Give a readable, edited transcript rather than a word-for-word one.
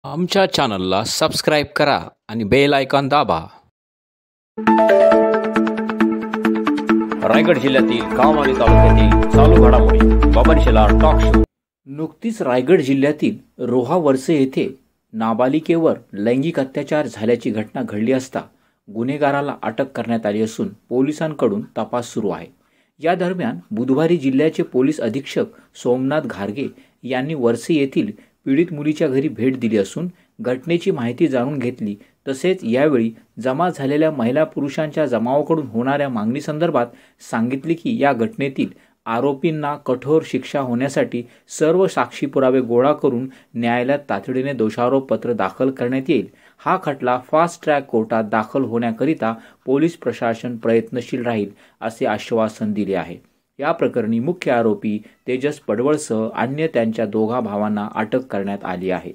आमच्या चॅनलला सबस्क्राईब करा आणि बेल आयकॉन दाबा. रायगड जिल्ह्यातील गाव आणि तालुक्यातील चालू घडामोडी बबन शेलार टॉक शो. नुकतीच रायगड जिल्ह्यातील रोहा वरसे येथे नाबालिकेवर लैंगिक अत्याचार झाल्याची घटना घडली असता गुन्हेगाराला अटक करण्यात आली असून पोलिसांकडून तपास सुरू आहे. या दरम्यान बुधवारी जिल्ह्याचे पोलीस अधीक्षक सोमनाथ घारगे यांनी वरसे येथील पीडित मुलीच्या घरी भेट दिली असून घटनेची माहिती जाणून घेतली. तसेच यावेळी जमा झालेल्या महिला पुरुषांच्या जमावाकडून होणाऱ्या मागणीसंदर्भात सांगितले की या घटनेतील आरोपींना कठोर शिक्षा होण्यासाठी सर्व साक्षी पुरावे गोळा करून न्यायालयात तातडीने दोषारोपपत्र दाखल करण्यात येईल. हा खटला फास्ट ट्रॅक कोर्टात दाखल होण्याकरिता पोलीस प्रशासन प्रयत्नशील राहील असे आश्वासन दिले आहे. या प्रकरणी मुख्य आरोपी तेजस पडवळसह अन्य त्यांच्या दोघा भावांना अटक करण्यात आली आहे.